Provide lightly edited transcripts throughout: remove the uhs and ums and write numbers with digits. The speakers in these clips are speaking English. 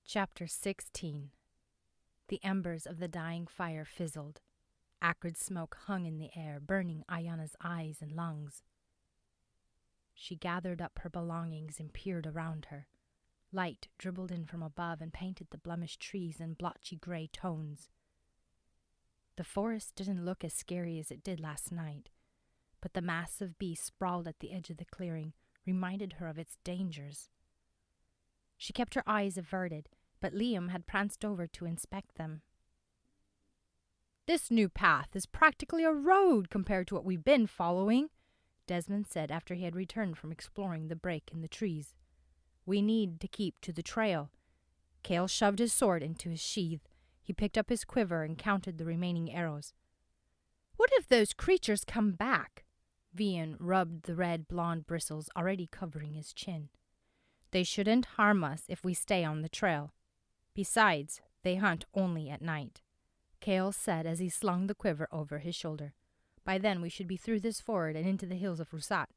Chapter 16. The embers of the dying fire fizzled. Acrid smoke hung in the air, burning Ayianna's eyes and lungs. She gathered up her belongings and peered around her. Light dribbled in from above and painted the blemished trees in blotchy gray tones. The forest didn't look as scary as it did last night, but the mass of beasts sprawled at the edge of the clearing reminded her of its dangers. She kept her eyes averted, but Liam had pranced over to inspect them. "This new path is practically a road compared to what we've been following," Desmond said after he had returned from exploring the break in the trees. "We need to keep to the trail." Cale shoved his sword into his sheath. He picked up his quiver and counted the remaining arrows. "What if those creatures come back?" Vian rubbed the red-blonde bristles already covering his chin. "They shouldn't harm us if we stay on the trail. Besides, they hunt only at night," Cale said as he slung the quiver over his shoulder. "By then we should be through this ford and into the hills of Rusat."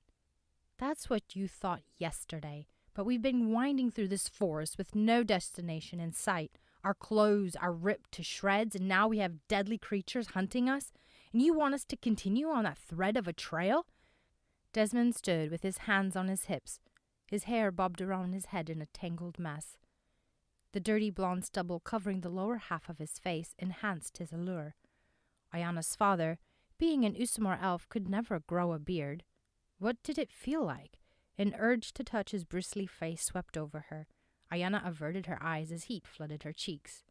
"That's what you thought yesterday, but we've been winding through this forest with no destination in sight. Our clothes are ripped to shreds, and now we have deadly creatures hunting us, and you want us to continue on that thread of a trail?" Desmond stood with his hands on his hips. His hair bobbed around his head in a tangled mess. The dirty blonde stubble covering the lower half of his face enhanced his allure. Ayianna's father, being an Usmar elf, could never grow a beard. What did it feel like? An urge to touch his bristly face swept over her. Ayianna averted her eyes as heat flooded her cheeks.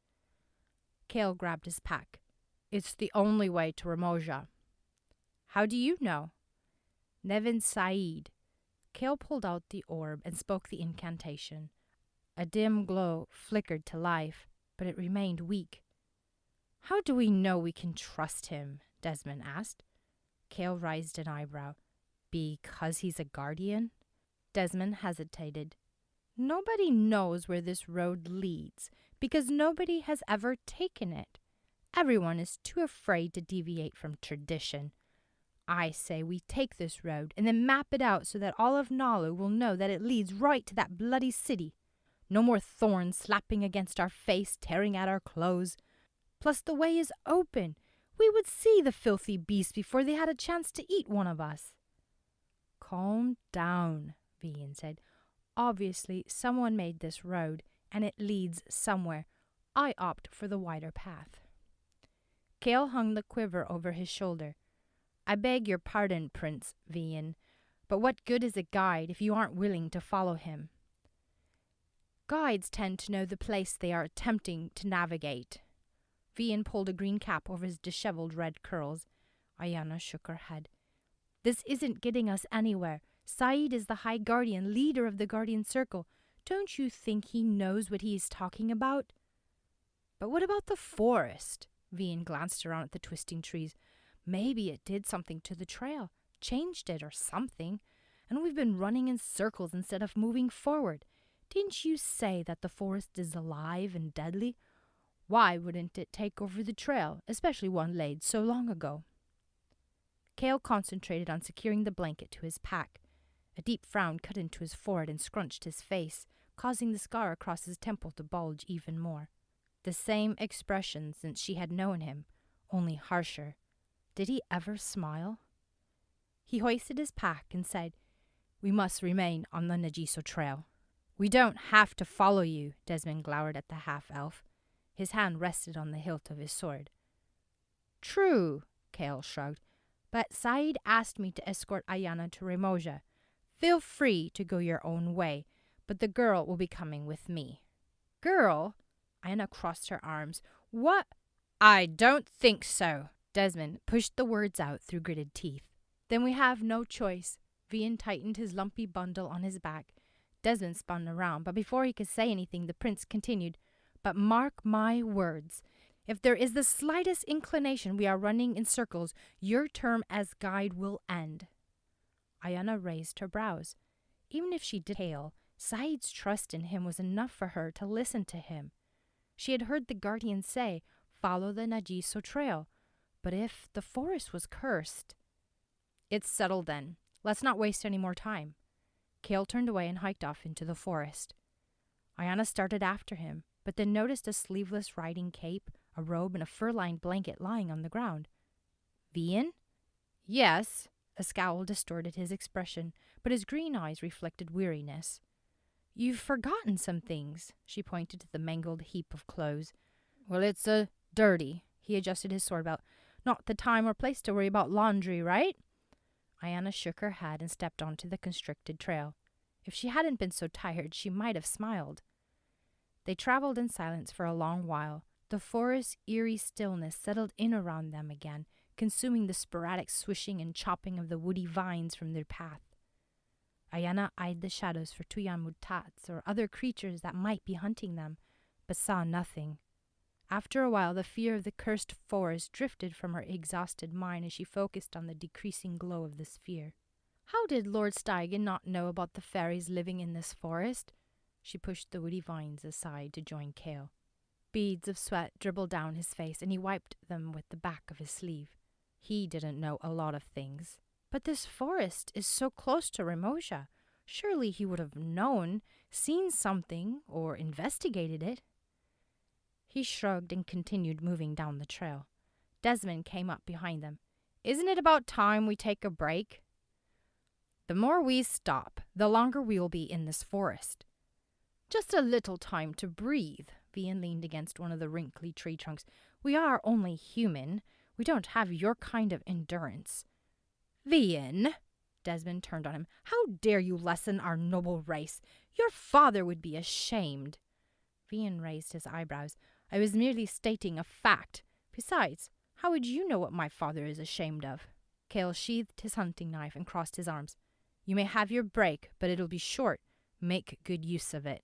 Cale grabbed his pack. "It's the only way to Ramoja." "How do you know?" "Nevin Said." Cale pulled out the orb and spoke the incantation. A dim glow flickered to life, but it remained weak. "How do we know we can trust him?" Desmond asked. Cale raised an eyebrow. "Because he's a guardian?" Desmond hesitated. "Nobody knows where this road leads, because nobody has ever taken it. Everyone is too afraid to deviate from tradition. I say we take this road and then map it out so that all of Nalu will know that it leads right to that bloody city. No more thorns slapping against our face, tearing at our clothes. Plus the way is open. We would see the filthy beasts before they had a chance to eat one of us." "Calm down," Vian said. "Obviously someone made this road, and it leads somewhere. I opt for the wider path." Cale hung the quiver over his shoulder. "I beg your pardon, Prince Vian, but what good is a guide if you aren't willing to follow him?" "Guides tend to know the place they are attempting to navigate." Vian pulled a green cap over his disheveled red curls. Ayianna shook her head. "This isn't getting us anywhere. Said is the High Guardian, leader of the Guardian Circle. Don't you think he knows what he is talking about?" "But what about the forest?" Vian glanced around at the twisting trees. "Maybe it did something to the trail, changed it or something, and we've been running in circles instead of moving forward. Didn't you say that the forest is alive and deadly? Why wouldn't it take over the trail, especially one laid so long ago?" Cale concentrated on securing the blanket to his pack. A deep frown cut into his forehead and scrunched his face, causing the scar across his temple to bulge even more. The same expression since she had known him, only harsher. Did he ever smile? He hoisted his pack and said, "We must remain on the Najiso trail." "We don't have to follow you," Desmond glowered at the half-elf. His hand rested on the hilt of his sword. "True," Cale shrugged, "but Said asked me to escort Ayianna to Ramoja. Feel free to go your own way, but the girl will be coming with me." "Girl?" Ayianna crossed her arms. "What?" "I don't think so." Desmond pushed the words out through gritted teeth. "Then we have no choice." Vian tightened his lumpy bundle on his back. Desmond spun around, but before he could say anything, the prince continued, "But mark my words. If there is the slightest inclination we are running in circles, your term as guide will end." Ayianna raised her brows. Even if she did hail, Said's trust in him was enough for her to listen to him. She had heard the guardian say, "Follow the Najiso trail." But if the forest was cursed... "It's settled then. Let's not waste any more time." Cale turned away and hiked off into the forest. Ayianna started after him, but then noticed a sleeveless riding cape, a robe, and a fur-lined blanket lying on the ground. Vian? Yes. A scowl distorted his expression, but his green eyes reflected weariness. You've forgotten some things, she pointed to the mangled heap of clothes. Well, it's dirty. He adjusted his sword belt. Not the time or place to worry about laundry, right? Ayianna shook her head and stepped onto the constricted trail. If she hadn't been so tired, she might have smiled. They traveled in silence for a long while. The forest's eerie stillness settled in around them again, consuming the sporadic swishing and chopping of the woody vines from their path. Ayianna eyed the shadows for Tuyamutats or other creatures that might be hunting them, but saw nothing. After a while, the fear of the cursed forest drifted from her exhausted mind as she focused on the decreasing glow of the sphere. How did Lord Steigen not know about the fairies living in this forest? She pushed the woody vines aside to join Kale. Beads of sweat dribbled down his face, and he wiped them with the back of his sleeve. He didn't know a lot of things. But this forest is so close to Ramosia. Surely he would have known, seen something, or investigated it. He shrugged and continued moving down the trail. Desmond came up behind them. Isn't it about time we take a break? The more we stop, the longer we will be in this forest. Just a little time to breathe. Vian leaned against one of the wrinkly tree trunks. We are only human. We don't have your kind of endurance. Vian, Desmond turned on him. How dare you lessen our noble race? Your father would be ashamed. Vian raised his eyebrows. I was merely stating a fact. Besides, how would you know what my father is ashamed of? Kale sheathed his hunting knife and crossed his arms. You may have your break, but it'll be short. Make good use of it.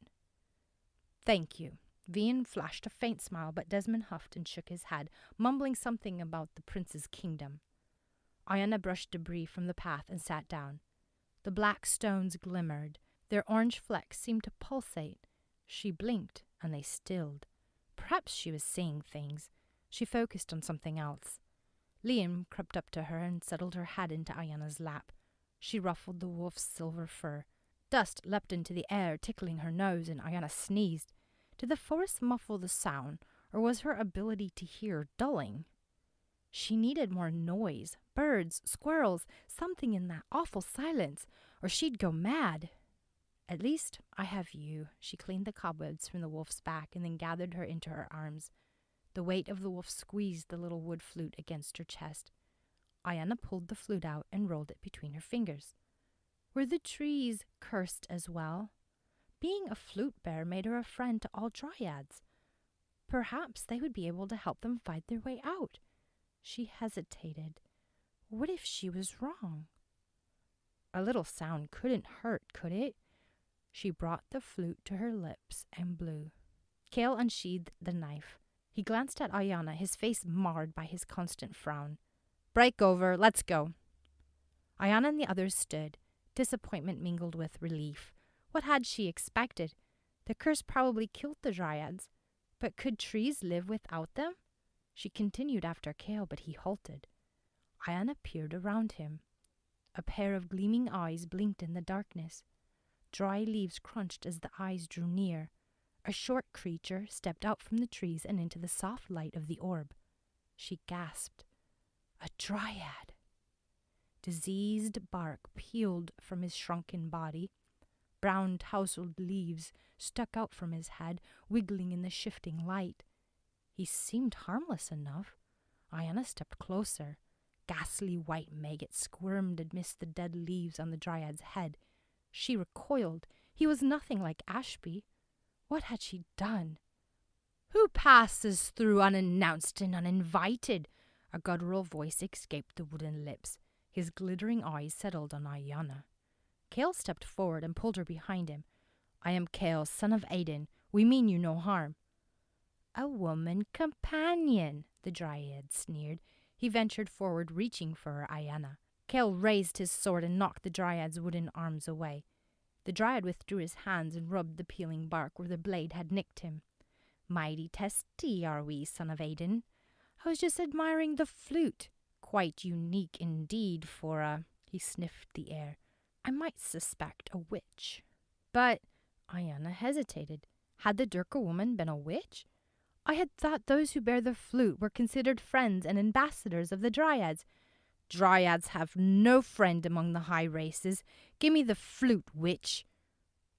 Thank you. Vian flashed a faint smile, but Desmond huffed and shook his head, mumbling something about the prince's kingdom. Ayianna brushed debris from the path and sat down. The black stones glimmered. Their orange flecks seemed to pulsate. She blinked, and they stilled. Perhaps she was seeing things. She focused on something else. Liam crept up to her and settled her head into Ayanna's lap. She ruffled the wolf's silver fur. Dust leapt into the air, tickling her nose, and Ayianna sneezed. Did the forest muffle the sound, or was her ability to hear dulling? She needed more noise, birds, squirrels, something in that awful silence, or she'd go mad. At least I have you. She cleaned the cobwebs from the wolf's back and then gathered her into her arms. The weight of the wolf squeezed the little wood flute against her chest. Ayianna pulled the flute out and rolled it between her fingers. Were the trees cursed as well? Being a flute bear made her a friend to all dryads. Perhaps they would be able to help them find their way out. She hesitated. What if she was wrong? A little sound couldn't hurt, could it? She brought the flute to her lips and blew. Kale unsheathed the knife. He glanced at Ayianna, his face marred by his constant frown. Break over, let's go. Ayianna and the others stood, disappointment mingled with relief. What had she expected? The curse probably killed the dryads. But could trees live without them? She continued after Kale, but he halted. Ayianna peered around him. A pair of gleaming eyes blinked in the darkness. Dry leaves crunched as the eyes drew near. A short creature stepped out from the trees and into the soft light of the orb. She gasped. A dryad. Diseased bark peeled from his shrunken body. Brown tousled leaves stuck out from his head, wiggling in the shifting light. He seemed harmless enough. Ayianna stepped closer. Ghastly white maggots squirmed amidst the dead leaves on the dryad's head. She recoiled. He was nothing like Ashby. What had she done? Who passes through unannounced and uninvited? A guttural voice escaped the wooden lips. His glittering eyes settled on Ayianna. Kale stepped forward and pulled her behind him. I am Kale, son of Aiden. We mean you no harm. A woman companion, the dryad sneered. He ventured forward, reaching for Ayianna. Kale raised his sword and knocked the dryad's wooden arms away. The dryad withdrew his hands and rubbed the peeling bark where the blade had nicked him. Mighty testy are we, son of Aiden. I was just admiring the flute. Quite unique indeed for a... He sniffed the air. I might suspect a witch. But Ayianna hesitated. Had the Durka woman been a witch? I had thought those who bear the flute were considered friends and ambassadors of the Dryads. Dryads have no friend among the high races. Give me the flute, witch.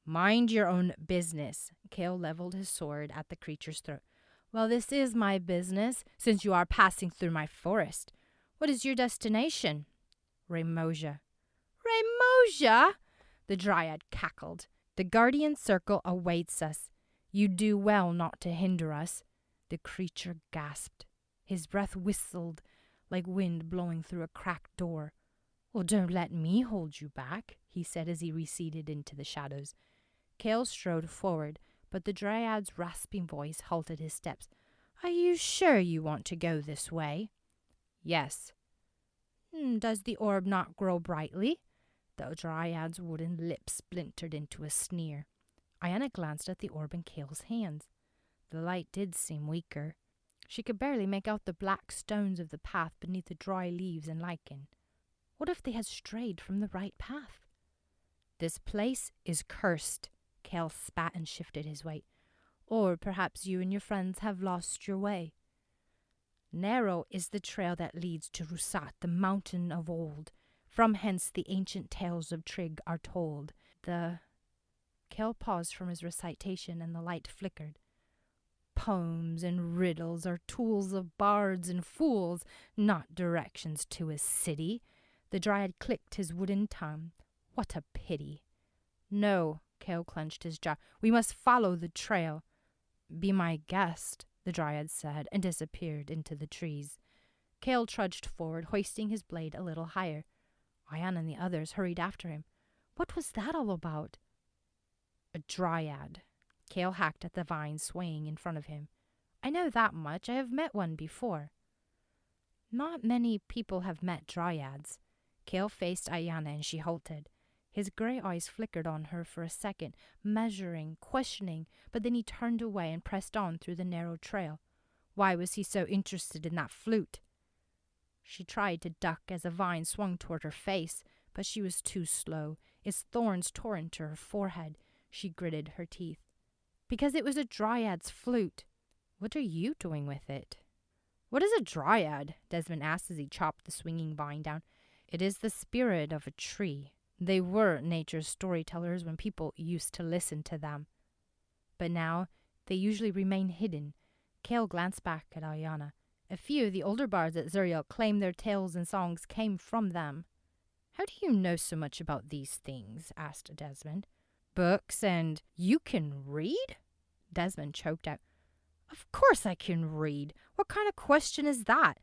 Mind your own business. Kale leveled his sword at the creature's throat. Well, this is my business, since you are passing through my forest. What is your destination? Ramosia. Ramosia? The Dryad cackled. The guardian circle awaits us. You do well not to hinder us. The creature gasped. His breath whistled like wind blowing through a cracked door. Well, don't let me hold you back, he said as he receded into the shadows. Kale strode forward, but the Dryad's rasping voice halted his steps. Are you sure you want to go this way? Yes. Does the orb not grow brightly? The Dryad's wooden lips splintered into a sneer. Ayianna glanced at the orb in Kale's hands. The light did seem weaker. She could barely make out the black stones of the path beneath the dry leaves and lichen. What if they had strayed from the right path? This place is cursed. Kale spat and shifted his weight. Or perhaps you and your friends have lost your way. Narrow is the trail that leads to Rusat, the mountain of old. From hence the ancient tales of Trig are told. Kale paused from his recitation and the light flickered. Poems and riddles are tools of bards and fools, not directions to a city. The Dryad clicked his wooden tongue. What a pity. No, Kale clenched his jaw. We must follow the trail. Be my guest, the Dryad said, and disappeared into the trees. Kale trudged forward, hoisting his blade a little higher. Ayianna and the others hurried after him. What was that all about? A Dryad. Kale hacked at the vine swaying in front of him. I know that much. I have met one before. Not many people have met Dryads. Kale faced Ayianna and she halted. His grey eyes flickered on her for a second, measuring, questioning, but then he turned away and pressed on through the narrow trail. Why was he so interested in that flute? She tried to duck as a vine swung toward her face, but she was too slow. Its thorns tore into her forehead. She gritted her teeth. Because it was a Dryad's flute. What are you doing with it? What is a Dryad? Desmond asked as he chopped the swinging vine down. It is the spirit of a tree. They were nature's storytellers when people used to listen to them. But now they usually remain hidden. Kale glanced back at Ayianna. A few of the older bards at Zuriel claim their tales and songs came from them. How do you know so much about these things? Asked Desmond. Books, and you can read? Desmond choked out. Of course I can read. What kind of question is that?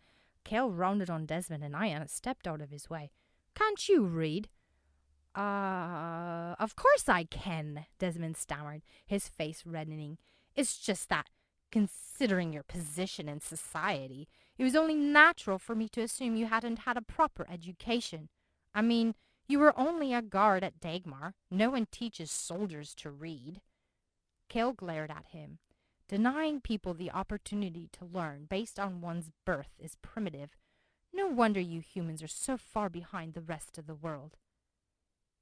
Kale rounded on Desmond and Ayianna stepped out of his way. Can't you read? Of course I can, Desmond stammered, his face reddening. It's just that, considering your position in society, it was only natural for me to assume you hadn't had a proper education. I mean, you were only a guard at Dagmar. No one teaches soldiers to read. Kale glared at him. Denying people the opportunity to learn based on one's birth is primitive. No wonder you humans are so far behind the rest of the world.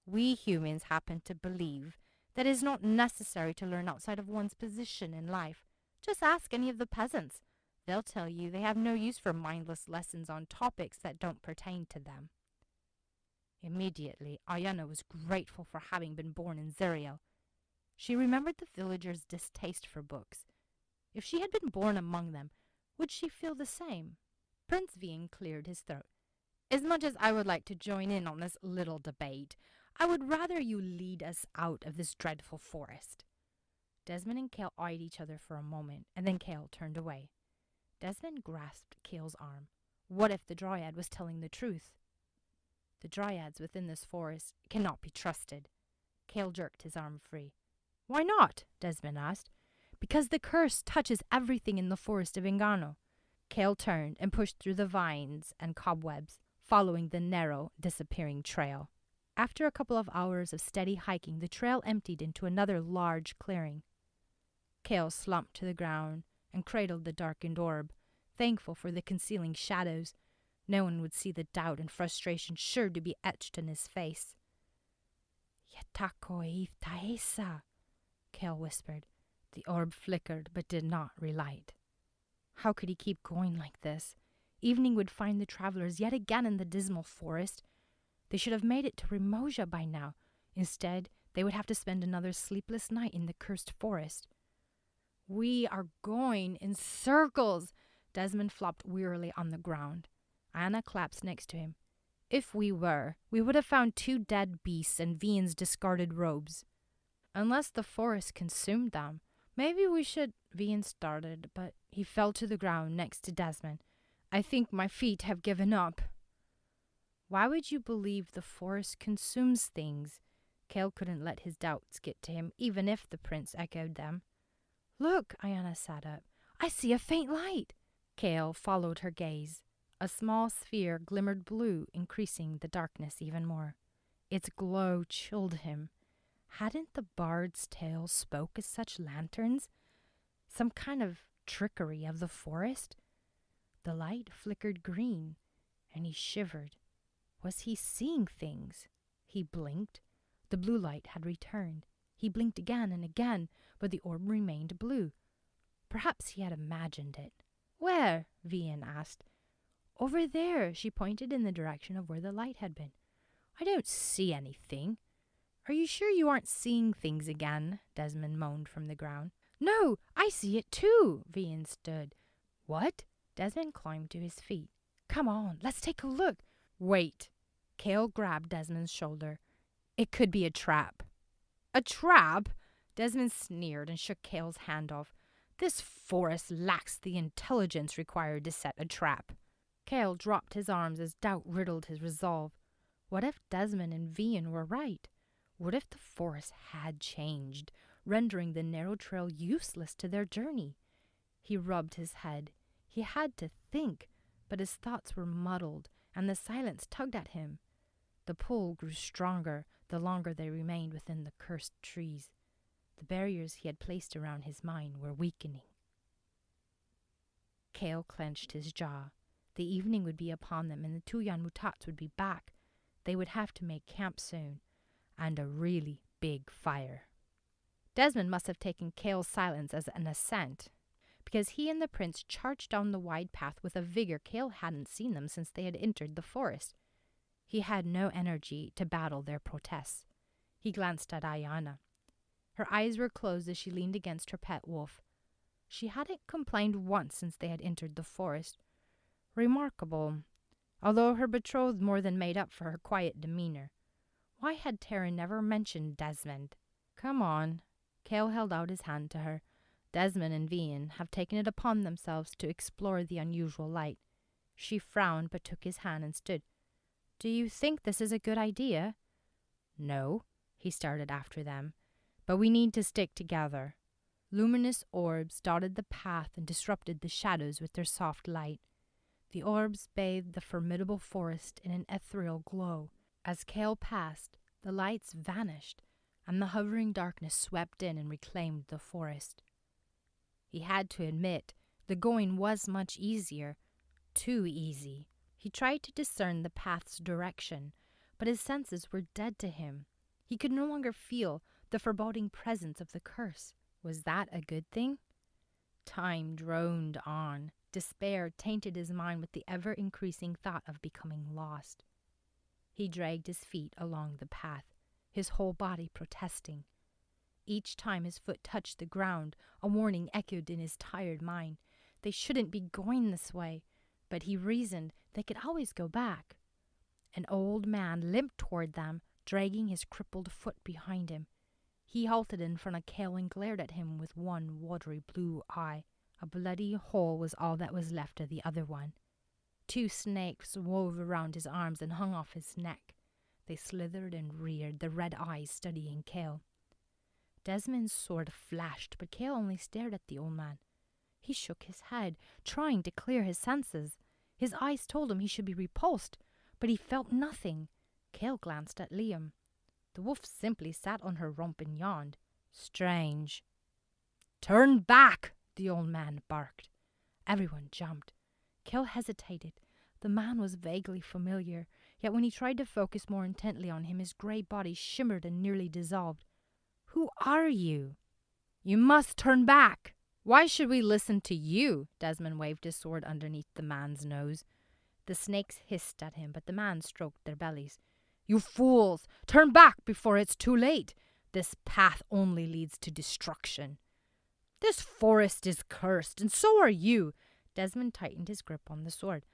We humans happen to believe that it is not necessary to learn outside of one's position in life. Just ask any of the peasants. They'll tell you they have no use for mindless lessons on topics that don't pertain to them. Immediately, Ayianna was grateful for having been born in Zuriel. She remembered the villagers' distaste for books. If she had been born among them, would she feel the same? Prince Vian cleared his throat. As much as I would like to join in on this little debate, I would rather you lead us out of this dreadful forest. Desmond and Kale eyed each other for a moment, and then Kale turned away. Desmond grasped Kale's arm. What if the Dryad was telling the truth? The Dryads within this forest cannot be trusted. Kale jerked his arm free. Why not? Desmond asked. Because the curse touches everything in the forest of Ingano. Kale turned and pushed through the vines and cobwebs, following the narrow, disappearing trail. After a couple of hours of steady hiking, the trail emptied into another large clearing. Kale slumped to the ground and cradled the darkened orb, thankful for the concealing shadows. No one would see the doubt and frustration sure to be etched in his face. Yetako Taesa, Kale whispered. The orb flickered but did not relight. How could he keep going like this? Evening would find the travelers yet again in the dismal forest. They should have made it to Rimoja by now. Instead, they would have to spend another sleepless night in the cursed forest. We are going in circles. Desmond flopped wearily on the ground. Ayianna collapsed next to him. If we were, we would have found 2 dead beasts and Vian's discarded robes. Unless the forest consumed them. Maybe we should... Vian started, but he fell to the ground next to Desmond. I think my feet have given up. Why would you believe the forest consumes things? Cale couldn't let his doubts get to him, even if the prince echoed them. Look, Ayianna sat up. I see a faint light. Cale followed her gaze. A small sphere glimmered blue, increasing the darkness even more. Its glow chilled him. Hadn't the bard's tale spoke as such lanterns? Some kind of trickery of the forest? The light flickered green, and he shivered. Was he seeing things? He blinked. The blue light had returned. He blinked again and again, but the orb remained blue. Perhaps he had imagined it. Where? Vian asked. Over there, she pointed in the direction of where the light had been. I don't see anything. Are you sure you aren't seeing things again? Desmond moaned from the ground. No, I see it too, Vian stood. What? Desmond climbed to his feet. Come on, let's take a look. Wait. Cale grabbed Desmond's shoulder. It could be a trap. A trap? Desmond sneered and shook Cale's hand off. This forest lacks the intelligence required to set a trap. Cale dropped his arms as doubt riddled his resolve. What if Desmond and Vian were right? What if the forest had changed, rendering the narrow trail useless to their journey? He rubbed his head. He had to think, but his thoughts were muddled, and the silence tugged at him. The pull grew stronger the longer they remained within the cursed trees. The barriers he had placed around his mind were weakening. Cale clenched his jaw. The evening would be upon them, and the 2 Yanmutats would be back. They would have to make camp soon, and a really big fire. Desmond must have taken Cale's silence as an assent, because he and the prince charged down the wide path with a vigor Cale hadn't seen them since they had entered the forest. He had no energy to battle their protests. He glanced at Ayianna. Her eyes were closed as she leaned against her pet wolf. She hadn't complained once since they had entered the forest. Remarkable, although her betrothed more than made up for her quiet demeanor. Why had Tara never mentioned Desmond? Come on. Cale held out his hand to her. Desmond and Vian have taken it upon themselves to explore the unusual light. She frowned but took his hand and stood. Do you think this is a good idea? No, he started after them. But we need to stick together. Luminous orbs dotted the path and disrupted the shadows with their soft light. The orbs bathed the formidable forest in an ethereal glow. As Cale passed, the lights vanished, and the hovering darkness swept in and reclaimed the forest. He had to admit, the going was much easier. Too easy. He tried to discern the path's direction, but his senses were dead to him. He could no longer feel the foreboding presence of the curse. Was that a good thing? Time droned on. Despair tainted his mind with the ever-increasing thought of becoming lost. He dragged his feet along the path, his whole body protesting. Each time his foot touched the ground, a warning echoed in his tired mind. They shouldn't be going this way, but he reasoned they could always go back. An old man limped toward them, dragging his crippled foot behind him. He halted in front of Cale and glared at him with one watery blue eye. A bloody hole was all that was left of the other one. 2 snakes wove around his arms and hung off his neck. They slithered and reared, the red eyes studying Cale. Desmond's sword flashed, but Cale only stared at the old man. He shook his head, trying to clear his senses. His eyes told him he should be repulsed, but he felt nothing. Cale glanced at Liam. The wolf simply sat on her rump and yawned. Strange. Turn back! The old man barked. Everyone jumped. Cale hesitated. The man was vaguely familiar, yet when he tried to focus more intently on him, his grey body shimmered and nearly dissolved. Who are you? You must turn back. Why should we listen to you? Desmond waved his sword underneath the man's nose. The snakes hissed at him, but the man stroked their bellies. You fools! Turn back before it's too late. This path only leads to destruction. This forest is cursed, and so are you. Desmond tightened his grip on the sword.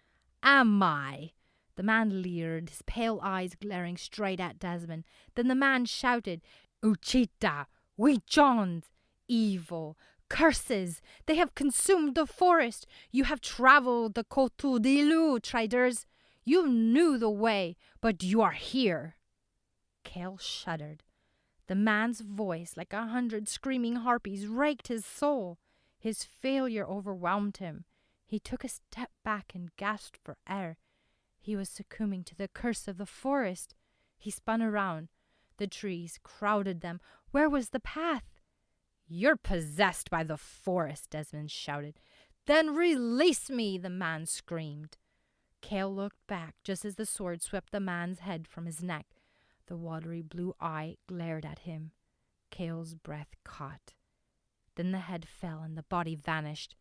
Am I? The man leered, his pale eyes glaring straight at Desmond. Then the man shouted, Uchita, Wichons, evil, curses, they have consumed the forest. You have traveled the Kotudilu, traders. You knew the way, but you are here. Kale shuddered. The man's voice, like 100 screaming harpies, raked his soul. His failure overwhelmed him. He took a step back and gasped for air. He was succumbing to the curse of the forest. He spun around. The trees crowded them. Where was the path? You're possessed by the forest, Desmond shouted. Then release me, the man screamed. Kale looked back just as the sword swept the man's head from his neck. The watery blue eye glared at him. Kale's breath caught. Then the head fell and the body vanished.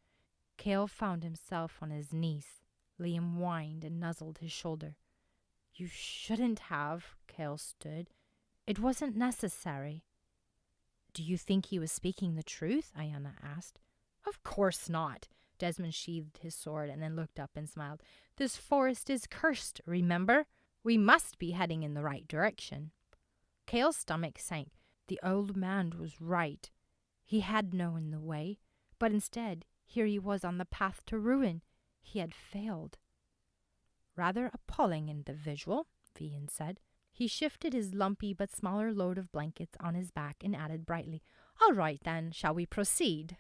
Kale found himself on his knees. Liam whined and nuzzled his shoulder. You shouldn't have, Kale stood. It wasn't necessary. Do you think he was speaking the truth? Ayianna asked. Of course not. Desmond sheathed his sword and then looked up and smiled. This forest is cursed, remember? We must be heading in the right direction. Kale's stomach sank. The old man was right. He had known the way, but instead, here he was on the path to ruin. He had failed. Rather appalling individual, Vian said. He shifted his lumpy but smaller load of blankets on his back and added brightly, All right then, shall we proceed?